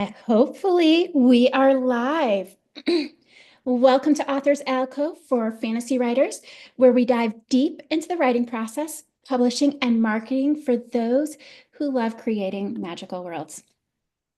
Hopefully, we are live. Welcome to Authors Alcove for fantasy writers, where we dive deep into the writing process, publishing, and marketing for those who love creating magical worlds.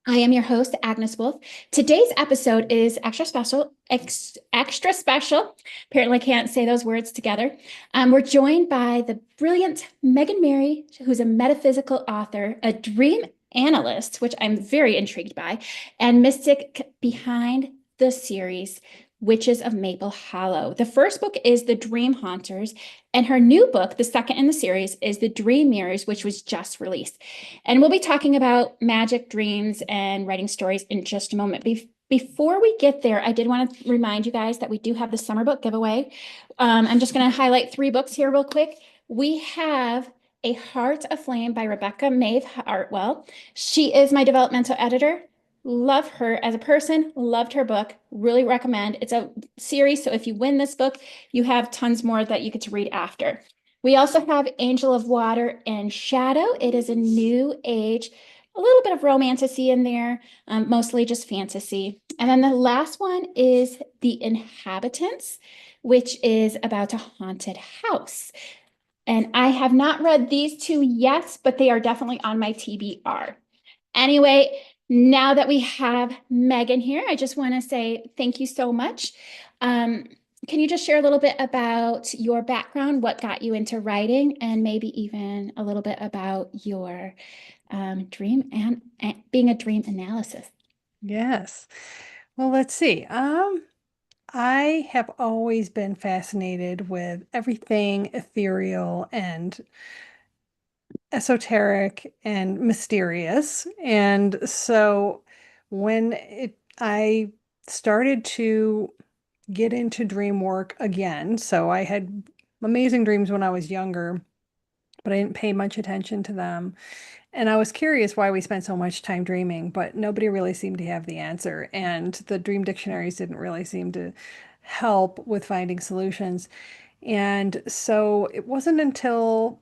I am your host, Agnes Wolfe. Today's episode is extra special. Extra special. Apparently, can't say those words together. We're joined by the brilliant Megan Mary, who's a metaphysical author, a dream analyst, which I'm very intrigued by, and mystic behind the series Witches of Maple Hollow. The first book is The Dream Haunters, and her new book, the second in the series, is The Dream Mirrors, which was just released. And we'll be talking about magic, dreams, and writing stories in just a moment. Before we get there, I did want to remind you guys that we do have the summer book giveaway. I'm just going to highlight 3 books here real quick. We have A Heart Aflame by Rebecca Maeve Hartwell. She is my developmental editor. Love her as a person, loved her book, really recommend. It's a series, so if you win this book, you have tons more that you get to read after. We also have Angel of Water and Shadow. It is a new age, a little bit of romantasy in there, mostly just fantasy. And then the last one is The Inhabitants, which is about a haunted house. And I have not read these 2 yet, but they are definitely on my TBR. Anyway, now that we have Megan here, I just want to say thank you so much. Can you just share a little bit about your background, what got you into writing, and maybe even a little bit about your dream and being a dream analysis? Yes. Well, let's see. I have always been fascinated with everything ethereal and esoteric and mysterious. And so I started to get into dream work again. So I had amazing dreams when I was younger, but I didn't pay much attention to them. And I was curious why we spent so much time dreaming, but nobody really seemed to have the answer. And the dream dictionaries didn't really seem to help with finding solutions. And so it wasn't until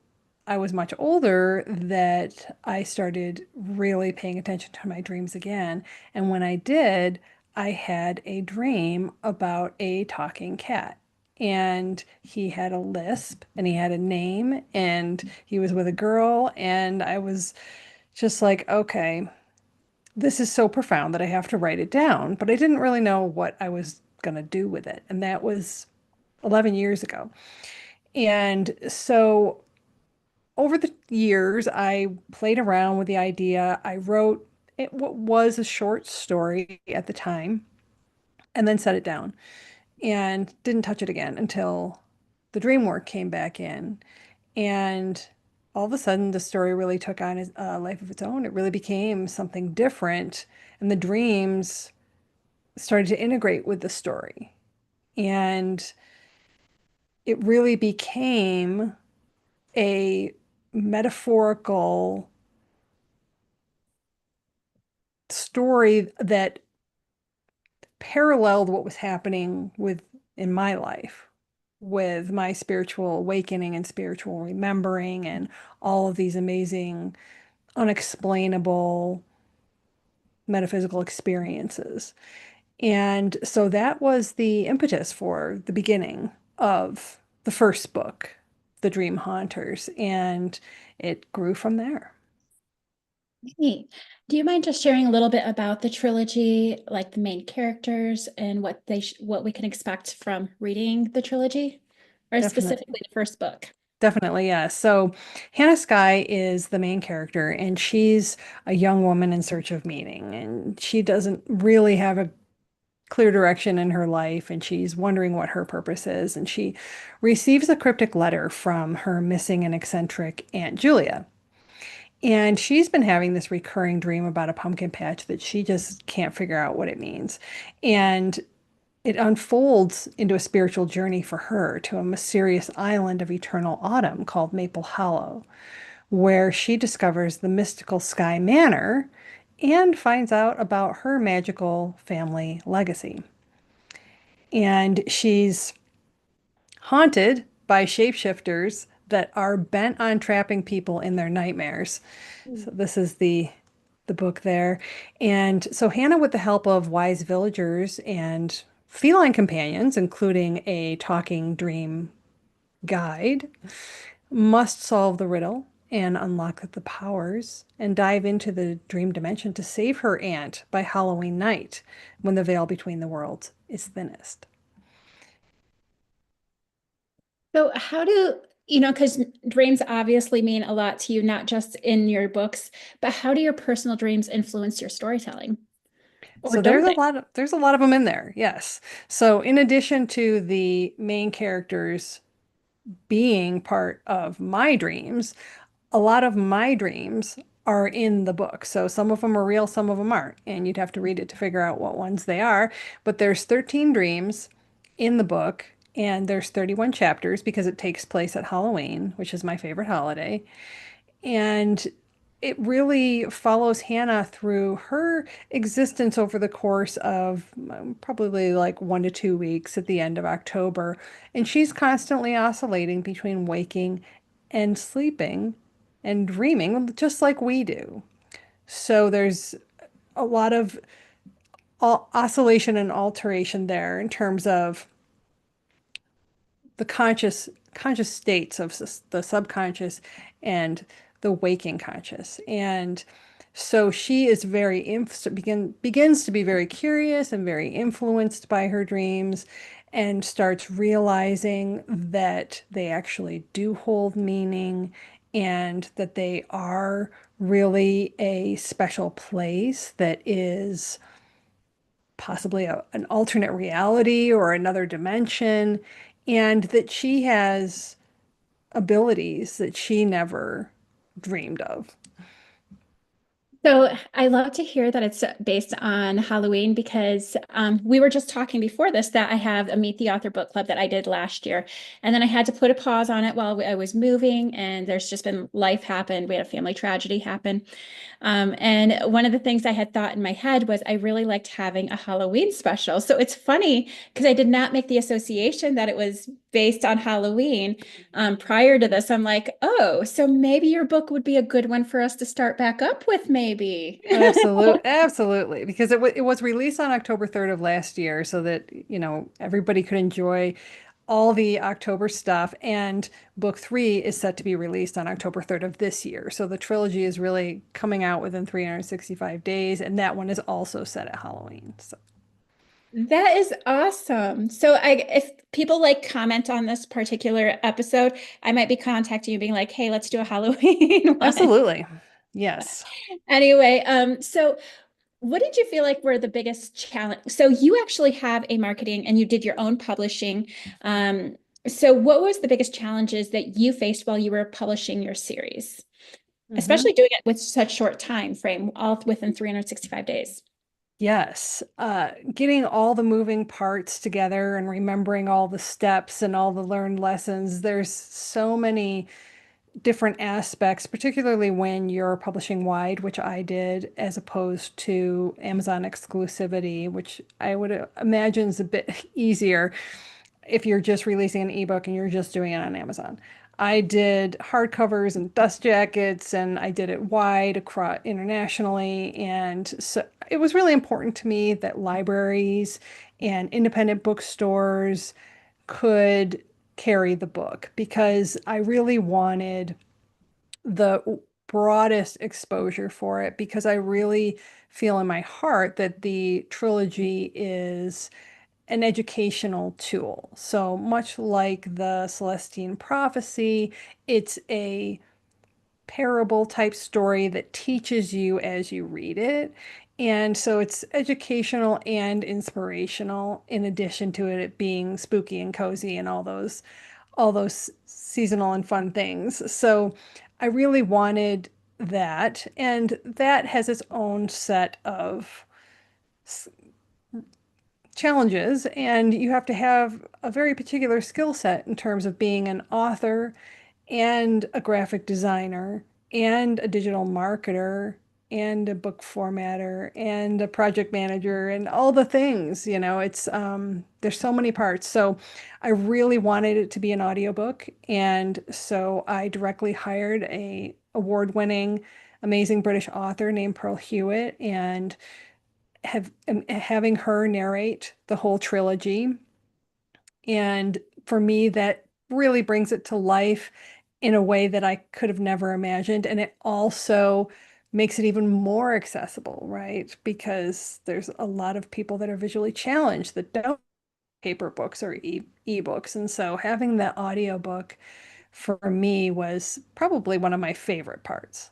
I was much older that I started really paying attention to my dreams again. And when I did, I had a dream about a talking cat. And he had a lisp and he had a name and he was with a girl. And I was just like, okay, this is so profound that I have to write it down. But I didn't really know what I was going to do with it. And that was 11 years ago. And so over the years, I played around with the idea. I wrote what was a short story at the time and then set it down and didn't touch it again until the dream work came back in. And all of a sudden, the story really took on a life of its own. It really became something different. And the dreams started to integrate with the story. And it really became a metaphorical story that paralleled what was happening in my life with my spiritual awakening and spiritual remembering and all of these amazing unexplainable metaphysical experiences. And so that was the impetus for the beginning of the first book, The Dream Haunters, and it grew from there. Neat. Do you mind just sharing a little bit about the trilogy, like the main characters and what we can expect from reading the trilogy, or Definitely. specifically the first book? Definitely, yeah. So Hannah Sky is the main character, and she's a young woman in search of meaning, and she doesn't really have a clear direction in her life, and she's wondering what her purpose is. And she receives a cryptic letter from her missing and eccentric Aunt Julia. And she's been having this recurring dream about a pumpkin patch that she just can't figure out what it means. And it unfolds into a spiritual journey for her to a mysterious island of eternal autumn called Maple Hollow, where she discovers the mystical Sky Manor and finds out about her magical family legacy. And she's haunted by shapeshifters that are bent on trapping people in their nightmares. So this is the the book there. And so Hannah, with the help of wise villagers and feline companions, including a talking dream guide, must solve the riddle and unlock the powers and dive into the dream dimension to save her aunt by Halloween night when the veil between the worlds is thinnest. So how do, because dreams obviously mean a lot to you, not just in your books, but how do your personal dreams influence your storytelling? Or So don't they? there's a lot of them in there. Yes. So in addition to the main characters being part of my dreams, a lot of my dreams are in the book. So some of them are real, some of them aren't, and you'd have to read it to figure out what ones they are. But there's 13 dreams in the book, and there's 31 chapters because it takes place at Halloween, which is my favorite holiday. And it really follows Hannah through her existence over the course of probably like 1 to 2 weeks at the end of October. And she's constantly oscillating between waking and sleeping and dreaming, just like we do. So there's a lot of oscillation and alteration there in terms of the conscious states of the subconscious and the waking conscious. And so she is begins to be very curious and very influenced by her dreams and starts realizing that they actually do hold meaning and that they are really a special place that is possibly an alternate reality or another dimension, and that she has abilities that she never dreamed of. So I love to hear that it's based on Halloween because we were just talking before this that I have a Meet the Author book club that I did last year. And then I had to put a pause on it while I was moving, and there's just been life happened. We had a family tragedy happen. And one of the things I had thought in my head was I really liked having a Halloween special. So it's funny because I did not make the association that it was based on Halloween prior to this. I'm like, oh, so maybe your book would be a good one for us to start back up with, maybe. Absolutely, because it was released on October 3rd of last year so that, everybody could enjoy all the October stuff. And book three is set to be released on October 3rd of this year. So the trilogy is really coming out within 365 days, and that one is also set at Halloween. So That is awesome. So if people like comment on this particular episode, I might be contacting you being like, hey, let's do a Halloween one. absolutely. Yes. Anyway, so what did you feel like were the biggest challenge? So you actually have a marketing and you did your own publishing. So what was the biggest challenges that you faced while you were publishing your series, hmm especially doing it with such short time frame, all within 365 days? Yes. Getting all the moving parts together and remembering all the steps and all the learned lessons. There's so many different aspects, particularly when you're publishing wide, which I did, as opposed to Amazon exclusivity, which I would imagine is a bit easier if you're just releasing an ebook and you're just doing it on Amazon. I did hardcovers and dust jackets, and I did it wide across internationally. And so it was really important to me that libraries and independent bookstores could carry the book because I really wanted the broadest exposure for it because I really feel in my heart that the trilogy is an educational tool. So much like the Celestine Prophecy, it's a parable type story that teaches you as you read it. And so it's educational and inspirational in addition to it being spooky and cozy and all those seasonal and fun things. So I really wanted that, and that has its own set of challenges, and you have to have a very particular skill set in terms of being an author and a graphic designer and a digital marketer and a book formatter and a project manager and all the things, it's there's so many parts. So I really wanted it to be an audiobook, and so I directly hired a award-winning amazing British author named Pearl Hewitt, and having her narrate the whole trilogy. And for me, that really brings it to life in a way that I could have never imagined. And it also makes it even more accessible, right? Because there's a lot of people that are visually challenged that don't paper books or ebooks. And so having the audiobook for me was probably one of my favorite parts.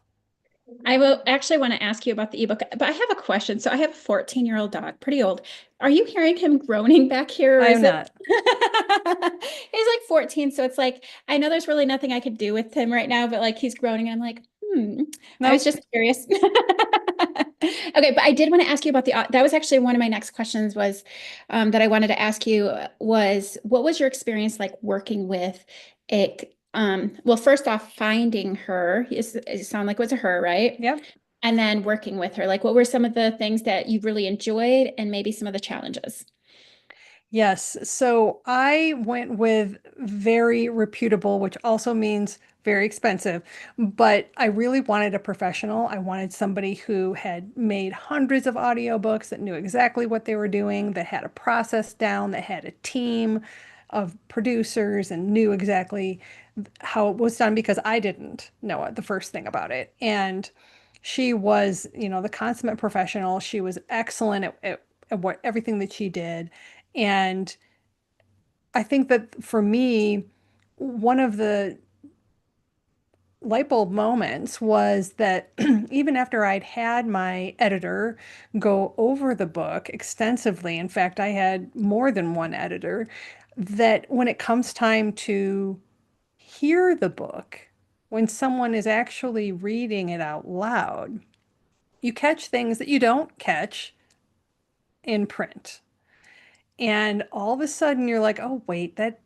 I will actually want to ask you about the ebook, but I have a question. So I have a 14-year-old dog, pretty old. Are you hearing him groaning back here, or I is am it? not. He's like 14, so it's like I know there's really nothing I could do with him right now, but like he's groaning, and I'm like, I was Nope. just curious. Okay, but I did want to ask you about that was actually one of my next questions was that I wanted to ask you was what was your experience like working with it? Well, first off, finding her, it sounded like it was a her, right? Yep. And then working with her, like what were some of the things that you really enjoyed and maybe some of the challenges? Yes. So I went with very reputable, which also means very expensive, but I really wanted a professional. I wanted somebody who had made hundreds of audiobooks that knew exactly what they were doing, that had a process down, that had a team of producers and knew exactly how it was done because I didn't know the first thing about it. And she was, the consummate professional. She was excellent at what everything that she did. And I think that for me, one of the light bulb moments was that even after I'd had my editor go over the book extensively, in fact, I had more than one editor, that when it comes time to hear the book, when someone is actually reading it out loud, you catch things that you don't catch in print. And all of a sudden you're like, oh, wait, that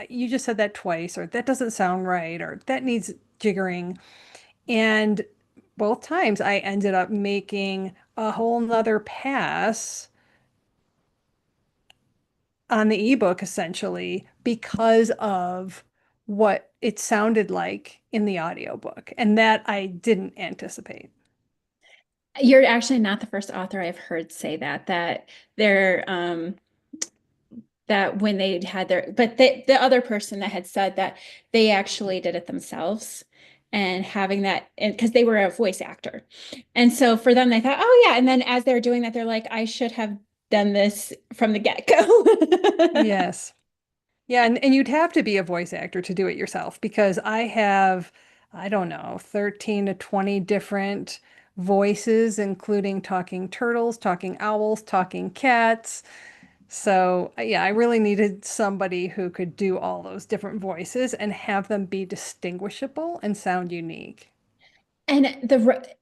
you just said that twice, or that doesn't sound right, or that needs jiggering. And both times I ended up making a whole nother pass on the ebook essentially because of what it sounded like in the audiobook. And that I didn't anticipate. You're actually not the first author I've heard say that they're that when they had but the other person that had said that they actually did it themselves and having that because they were a voice actor. And so for them, they thought, oh yeah. And then as they're doing that, they're like, I should have done this from the get-go. Yes. Yeah, and you'd have to be a voice actor to do it yourself because I have, I don't know, 13 to 20 different voices, including talking turtles, talking owls, talking cats. So, yeah, I really needed somebody who could do all those different voices and have them be distinguishable and sound unique. And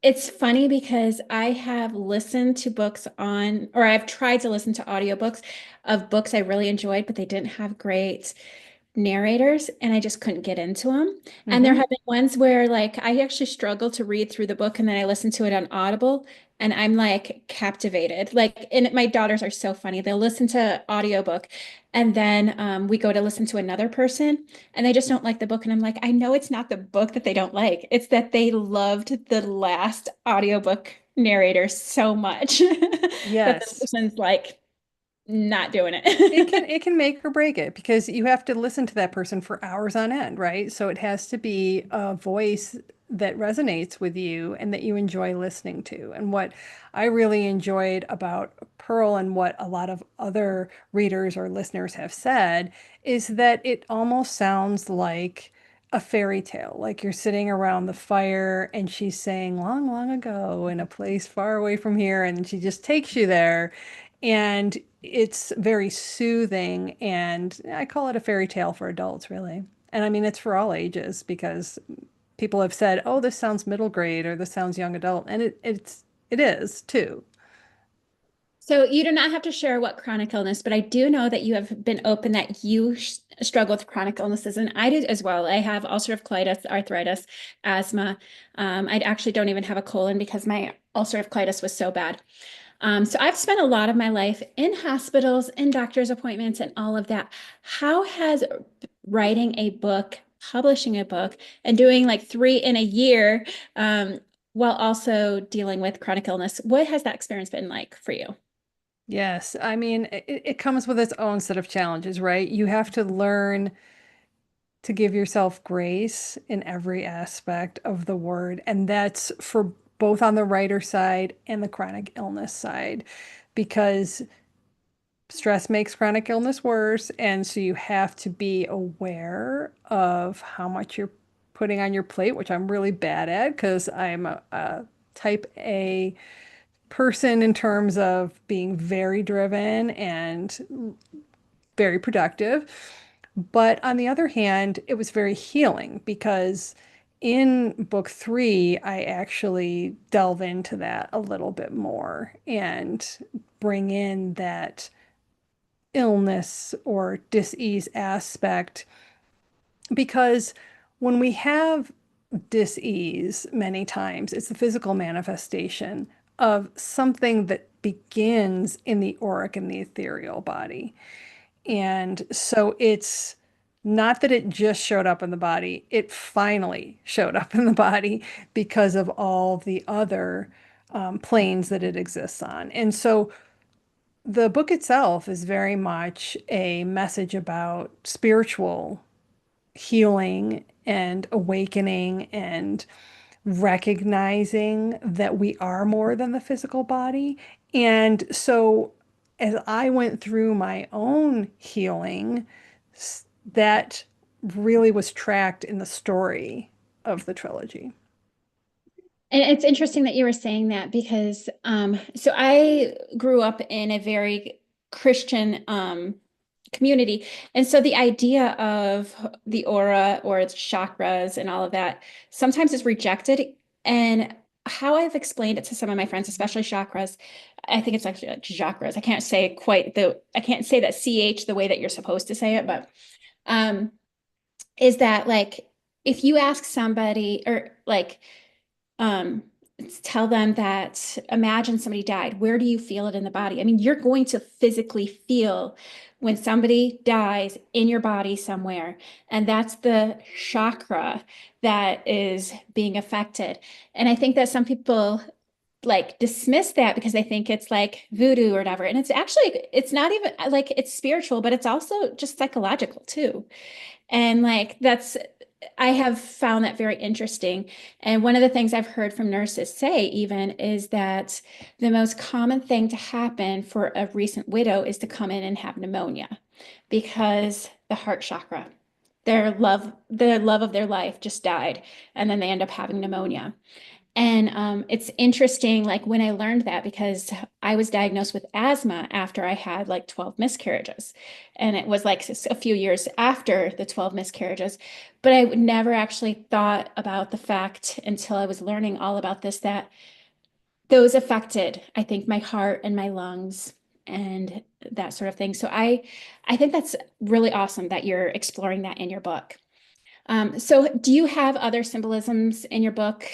it's funny because I have listened to books on, or I've tried to listen to audiobooks of books I really enjoyed, but they didn't have great narrators and I just couldn't get into them. And there Hmm. have been ones where like I actually struggle to read through the book and then I listen to it on Audible and I'm like captivated. Like, and my daughters are so funny. They'll listen to audiobook and then we go to listen to another person and they just don't like the book. And I'm like, I know it's not the book that they don't like. It's that they loved the last audiobook narrator so much that the Yes. person's like not doing It can it. it can make or break it because you have to listen to that person for hours on end, right? So it has to be a voice that resonates with you and that you enjoy listening to. And what I really enjoyed about Pearl and what a lot of other readers or listeners have said is that it almost sounds like a fairy tale, like you're sitting around the fire and she's saying long, long ago in a place far away from here, and she just takes you there. And it's very soothing, and I call it a fairy tale for adults, really. And I mean, it's for all ages because people have said, "Oh, this sounds middle grade," or "This sounds young adult," and it is too. So you do not have to share what chronic illness, but I do know that you have been open that you struggle with chronic illnesses, and I did as well. I have ulcerative colitis, arthritis, asthma. I actually don't even have a colon because my ulcerative colitis was so bad. So I've spent a lot of my life in hospitals, in doctor's appointments, and all of that. How has writing a book, publishing a book, and doing like three in a year, while also dealing with chronic illness. What has that experience been like for you? Yes, I mean, it comes with its own set of challenges, right? You have to learn to give yourself grace in every aspect of the word. And that's for both on the writer side and the chronic illness side, because stress makes chronic illness worse. And so you have to be aware of how much you're putting on your plate, which I'm really bad at because I'm a type A person in terms of being very driven and very productive. But on the other hand, it was very healing because in book three, I actually delve into that a little bit more and bring in that illness or dis-ease aspect. Because when we have dis-ease, many times it's the physical manifestation of something that begins in the auric and the ethereal body. And so it's not that it just showed up in the body, it finally showed up in the body because of all the other planes that it exists on. And so the book itself is very much a message about spiritual healing and awakening and recognizing that we are more than the physical body. And so as I went through my own healing, that really was tracked in the story of the trilogy. And it's interesting that you were saying that because so I grew up in a very Christian community. And so the idea of the aura or its chakras and all of that sometimes is rejected. And how I've explained it to some of my friends, especially chakras, I think it's actually like chakras. I can't say that CH the way that you're supposed to say it, but um, is that like if you ask somebody or like um tell them that imagine somebody died, where do you feel it in the body? I mean, you're going to physically feel when somebody dies in your body somewhere, and that's the chakra that is being affected. And I think that some people like dismiss that because they think it's like voodoo or whatever, and it's actually it's not even like it's spiritual, but it's also just psychological too. And like that's, I have found that very interesting. And one of the things I've heard from nurses say even is that the most common thing to happen for a recent widow is to come in and have pneumonia because the heart chakra, their love of their life just died, and then they end up having pneumonia. And it's interesting, like when I learned that, because I was diagnosed with asthma after I had like 12 miscarriages. And it was like a few years after the 12 miscarriages. But I never actually thought about the fact until I was learning all about this, that those affected, I think, my heart and my lungs and that sort of thing. So I think that's really awesome that you're exploring that in your book. So do you have other symbolisms in your book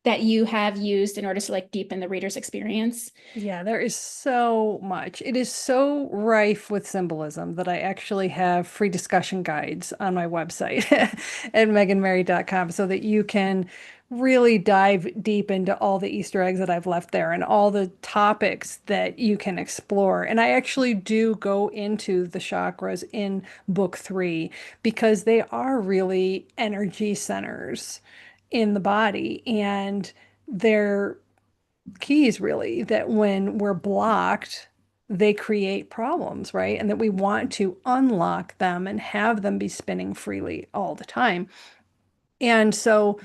that you have used in order to like deepen the reader's experience? Yeah, there is so much. It is so rife with symbolism that I actually have free discussion guides on my website at meganmary.com so that you can really dive deep into all the Easter eggs that I've left there and all the topics that you can explore. And I actually do go into the chakras in book three because they are really energy centers in the body and they're keys really that when we're blocked, they create problems, right? And that we want to unlock them and have them be spinning freely all the time. And so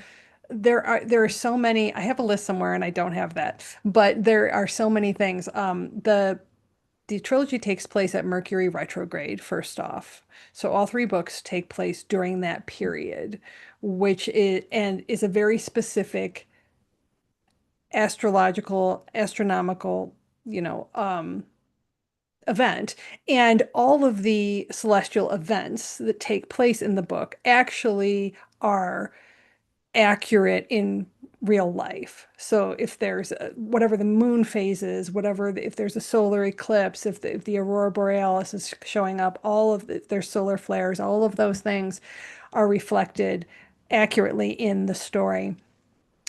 there are so many, I have a list somewhere and I don't have that, but there are so many things. The trilogy takes place at Mercury retrograde, first off. So all three books take place during that period, which is a very specific astrological, astronomical, you know, event. And all of the celestial events that take place in the book actually are accurate in real life. So if there's whatever the moon phase is, if there's a solar eclipse, if the aurora borealis is showing up, all of if there's solar flares, all of those things are reflected accurately in the story.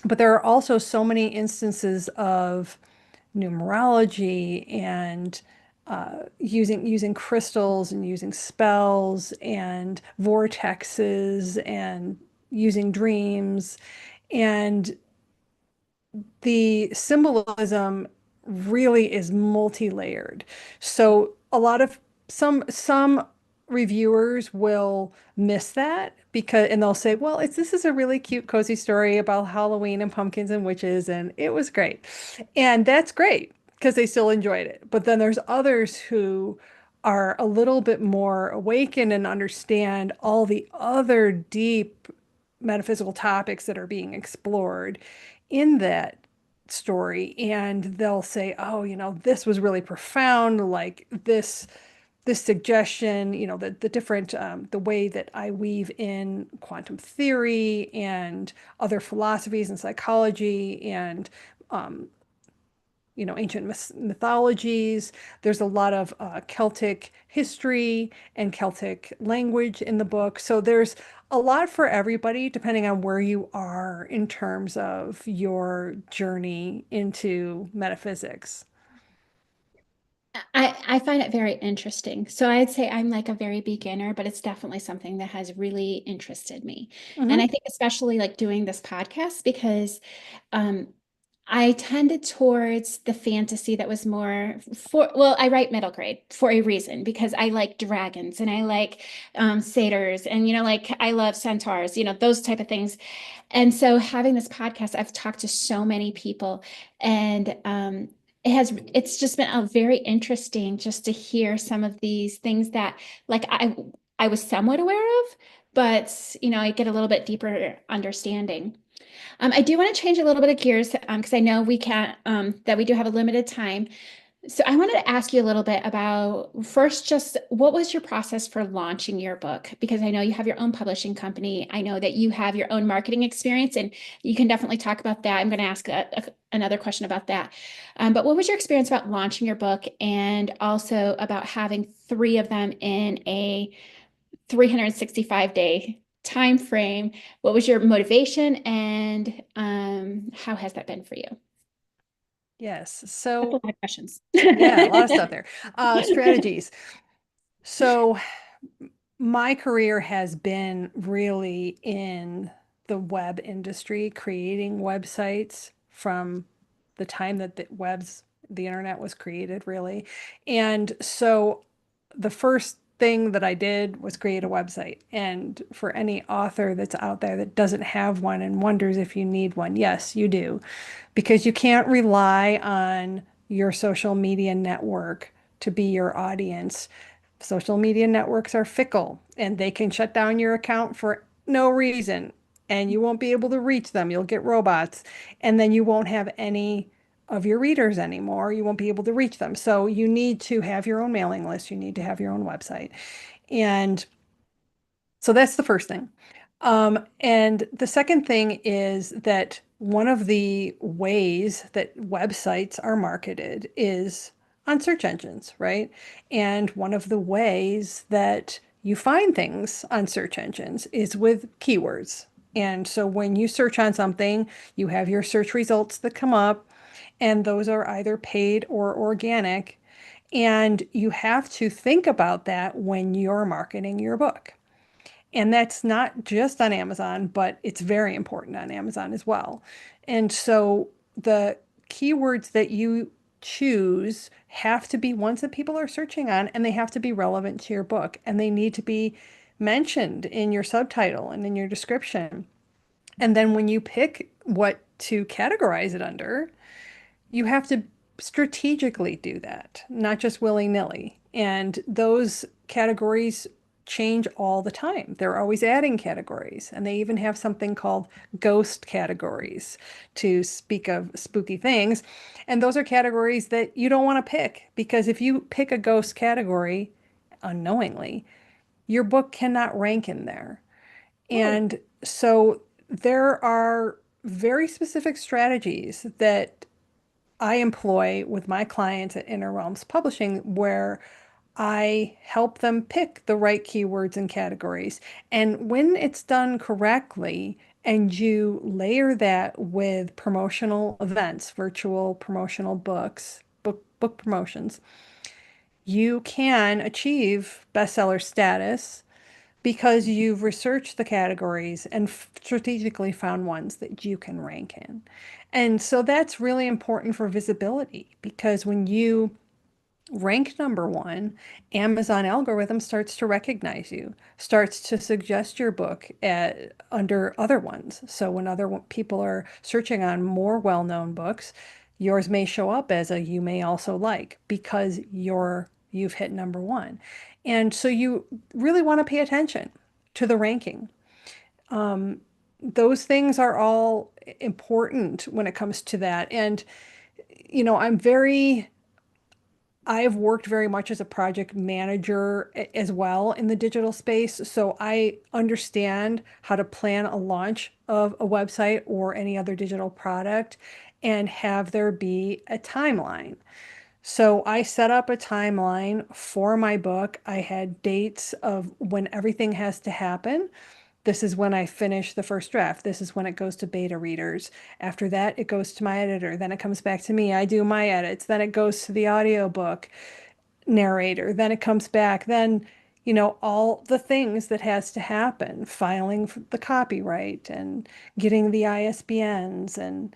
But there are also so many instances of numerology and using crystals and using spells and vortexes and using dreams. And the symbolism really is multi-layered. So a lot of some reviewers will miss that because and they'll say, well, it's this is a really cute, cozy story about Halloween and pumpkins and witches, and it was great. And that's great because they still enjoyed it. But then there's others who are a little bit more awakened and understand all the other deep metaphysical topics that are being explored in that story, and they'll say, oh, this was really profound, like this suggestion, the different the way that I weave in quantum theory and other philosophies and psychology and um, ancient mythologies. There's a lot of Celtic history and Celtic language in the book. So there's a lot for everybody, depending on where you are in terms of your journey into metaphysics. I find it very interesting. So I'd say I'm like a very beginner, but it's definitely something that has really interested me. And I Hmm. think especially like doing this podcast because um, I tended towards the fantasy that was more well, I write middle grade for a reason because I like dragons and I like satyrs and, like I love centaurs, those type of things. And so having this podcast, I've talked to so many people and it's just been a very interesting just to hear some of these things that like I was somewhat aware of, but I get a little bit deeper understanding. I do want to change a little bit of gears because I know we can't that we do have a limited time. So I wanted to ask you a little bit about first, just what was your process for launching your book? Because I know you have your own publishing company. I know that you have your own marketing experience, and you can definitely talk about that. I'm going to ask another question about that. But what was your experience about launching your book and also about having three of them in a 365-day time frame? What was your motivation and how has that been for you? Yes. That's a So, lot of questions. yeah, a lot of stuff there. Strategies. So, my career has been really in the web industry, creating websites from the time that the internet was created, really. And so the first thing that I did was create a website. And for any author that's out there that doesn't have one and wonders if you need one, yes, you do, because you can't rely on your social media network to be your audience. Social media networks are fickle and they can shut down your account for no reason and you won't be able to reach them. You'll get robots and then you won't have any of your readers anymore. You won't be able to reach them. So you need to have your own mailing list. You need to have your own website. And so that's the first thing. And the second thing is that one of the ways that websites are marketed is on search engines, right? And one of the ways that you find things on search engines is with keywords. And so when you search on something, you have your search results that come up, and those are either paid or organic. And you have to think about that when you're marketing your book. And that's not just on Amazon, but it's very important on Amazon as well. And so the keywords that you choose have to be ones that people are searching on, and they have to be relevant to your book, and they need to be mentioned in your subtitle and in your description. And then when you pick what to categorize it under, you have to strategically do that, not just willy-nilly. And those categories change all the time. They're always adding categories, and they even have something called ghost categories to speak of spooky things. And those are categories that you don't want to pick because if you pick a ghost category unknowingly, your book cannot rank in there. Oh, And so there are very specific strategies that I employ with my clients at Inner Realms Publishing, where I help them pick the right keywords and categories. And when it's done correctly and you layer that with promotional events, virtual promotional books, book promotions, you can achieve bestseller status because you've researched the categories and strategically found ones that you can rank in. And so that's really important for visibility because when you rank number one, Amazon algorithm starts to recognize you, starts to suggest your book under other ones. So when people are searching on more well-known books, yours may show up as a you may also like because you've hit number one. And so you really want to pay attention to the ranking. Um, those things are all important when it comes to that. And, I've worked very much as a project manager as well in the digital space. So I understand how to plan a launch of a website or any other digital product and have there be a timeline. So I set up a timeline for my book. I had dates of when everything has to happen. This is when I finish the first draft. This is when it goes to beta readers. After that, it goes to my editor. Then it comes back to me. I do my edits. Then it goes to the audiobook narrator. Then it comes back. Then, all the things that has to happen, filing for the copyright and getting the ISBNs. And,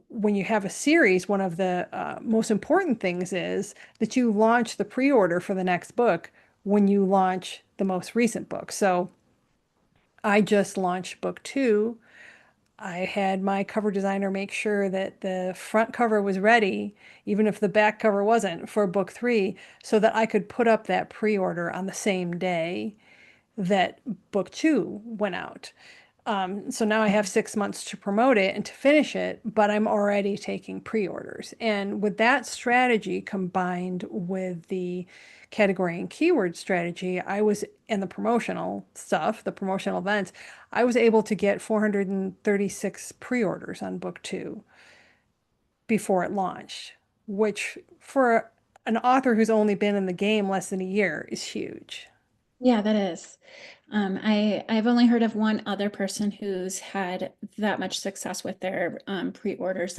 when you have a series, one of the most important things is that you launch the pre-order for the next book when you launch the most recent book. So I just launched book two. I had my cover designer make sure that the front cover was ready, even if the back cover wasn't, for book three, so that I could put up that pre-order on the same day that book two went out. So now I have 6 months to promote it and to finish it, but I'm already taking pre-orders. And with that strategy combined with the category and keyword strategy, in the promotional stuff, the promotional events, I was able to get 436 pre-orders on book two before it launched, which for an author who's only been in the game less than a year is huge. Yeah, that is. I've only heard of one other person who's had that much success with their pre-orders.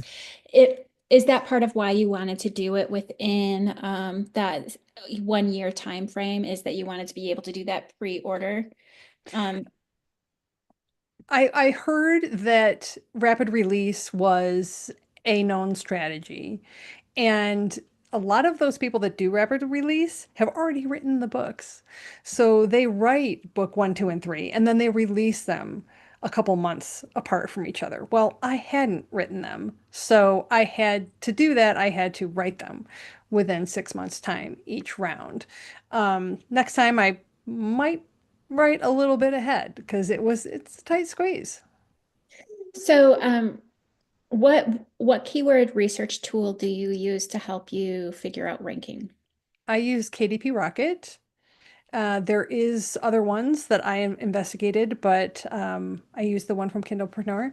Is that part of why you wanted to do it within that 1 year time frame? Is that you wanted to be able to do that pre-order? Um, I heard that rapid release was a known strategy. And a lot of those people that do rapid release have already written the books. So they write book one, two, and three, and then they release them a couple months apart from each other. Well, I hadn't written them. So I had to do that. I had to write them within 6 months' time each round. Next time I might write a little bit ahead because it's a tight squeeze. so what keyword research tool do you use to help you figure out ranking? I use KDP Rocket. There is other ones that I investigated, but I use the one from Kindlepreneur,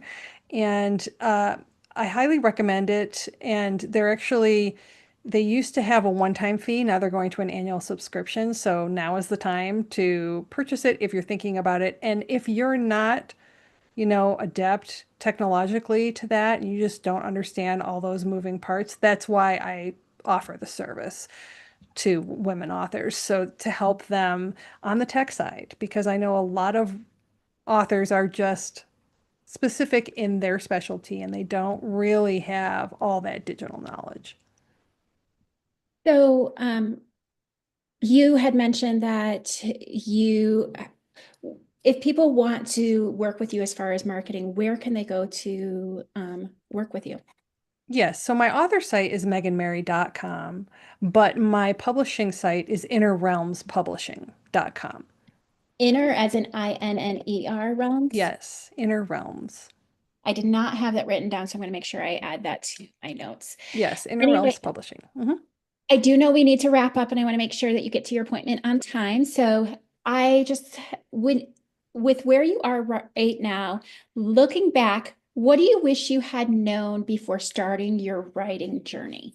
and I highly recommend it. And they used to have a one-time fee. Now they're going to an annual subscription. So now is the time to purchase it if you're thinking about it. And if you're not, adept technologically to that, and you just don't understand all those moving parts, that's why I offer the service to women authors. So to help them on the tech side, because I know a lot of authors are just specific in their specialty and they don't really have all that digital knowledge. So you had mentioned that if people want to work with you as far as marketing, where can they go to work with you? Yes, so my author site is meganmary.com, but my publishing site is innerrealmspublishing.com. Inner as in INNER realms. Yes, Inner Realms. I did not have that written down, so I'm going to make sure I add that to my notes. Yes, Inner Anyway, Realms Publishing. Mhm. I do know we need to wrap up and I want to make sure that you get to your appointment on time. So I just would, with where you are right now, looking back, what do you wish you had known before starting your writing journey?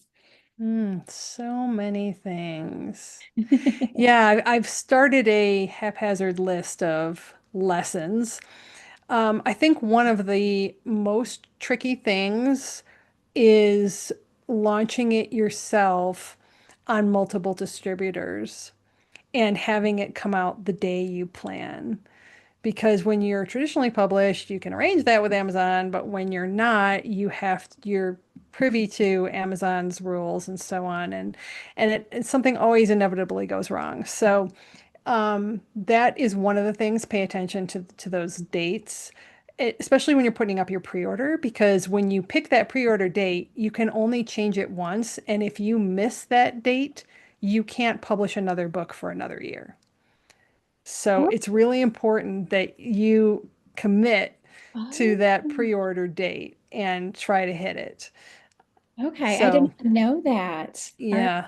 So many things. Yeah, I've started a haphazard list of lessons. I think one of the most tricky things is launching it yourself on multiple distributors and having it come out the day you plan. Because when you're traditionally published, you can arrange that with Amazon, but when you're not, you're privy to Amazon's rules and so on, and something always inevitably goes wrong. So that is one of the things. Pay attention to those dates, especially when you're putting up your pre-order, because when you pick that pre-order date, you can only change it once, and if you miss that date, you can't publish another book for another year. So it's really important that you commit to Oh, that pre-order date and try to hit it. okay. I So didn't know that. yeah,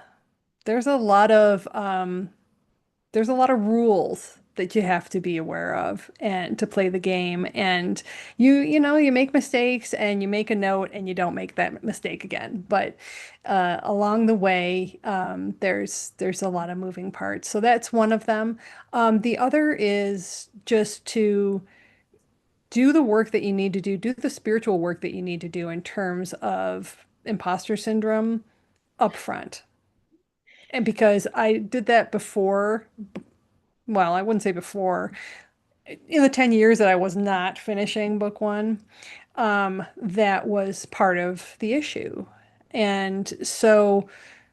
there's a lot of there's a lot of rules that you have to be aware of and to play the game. And you make mistakes and you make a note and you don't make that mistake again. But along the way, there's a lot of moving parts. So that's one of them. The other is just to do the work that you need to do the spiritual work that you need to do in terms of imposter syndrome upfront. And because I did that before, well, I wouldn't say before, in the 10 years that I was not finishing book one, that was part of the issue. And so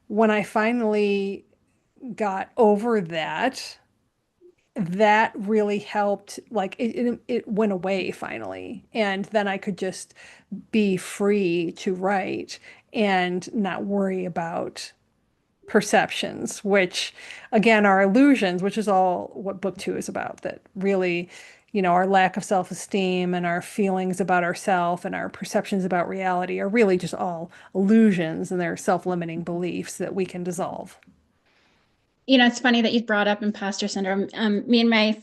when I finally got over that, that really helped. Like it went away finally. And then I could just be free to write and not worry about perceptions, which again are illusions, which is all what book two is about. That really, our lack of self-esteem and our feelings about ourself and our perceptions about reality are really just all illusions, and they're self-limiting beliefs that we can dissolve. It's funny that you brought up imposter syndrome. Me and my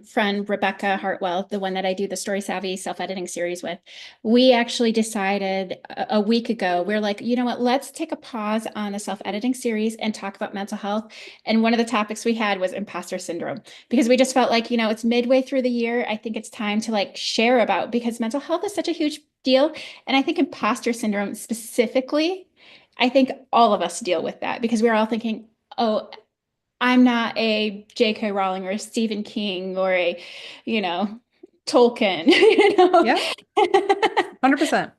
friend Rebecca Hartwell, the one that I do the Story Savvy self-editing series with, we actually decided a week ago, we're like, you know what, let's take a pause on the self-editing series and talk about mental health. And one of the topics we had was imposter syndrome, because we just felt like, it's midway through the year. I think it's time to like share about, because mental health is such a huge deal. And I think imposter syndrome specifically, I think all of us deal with that because we're all thinking, oh, I'm not a J.K. Rowling or a Stephen King or a, you know, Tolkien, Yeah, 100%.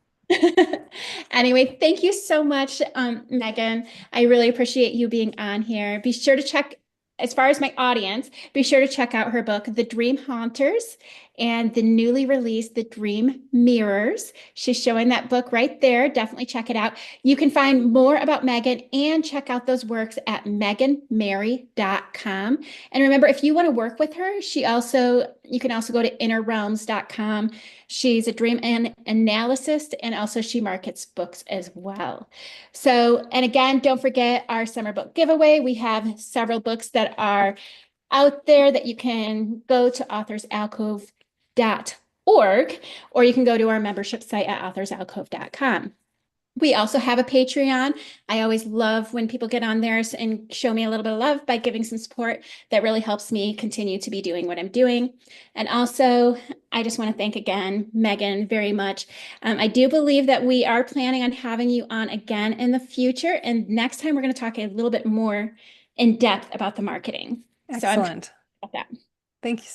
Anyway, thank you so much, Megan. I really appreciate you being on here. Be sure to check, as far as my audience, be sure to check out her book, The Dream Haunters, and the newly released The Dream Mirrors. She's showing that book right there. Definitely check it out. You can find more about Megan and check out those works at meganmary.com. And remember, if you want to work with her, you can also go to innerrealms.com. She's a dream analyst, and also she markets books as well. So, and again, don't forget our summer book giveaway. We have several books that are out there that you can go to authorsalcove.org, or you can go to our membership site at authorsalcove.com. We also have a Patreon. I always love when people get on there and show me a little bit of love by giving some support. That really helps me continue to be doing what I'm doing. And also, I just want to thank again, Megan, very much. I do believe that we are planning on having you on again in the future. And next time, we're going to talk a little bit more in depth about the marketing. So I'm Excellent. about that. Thank you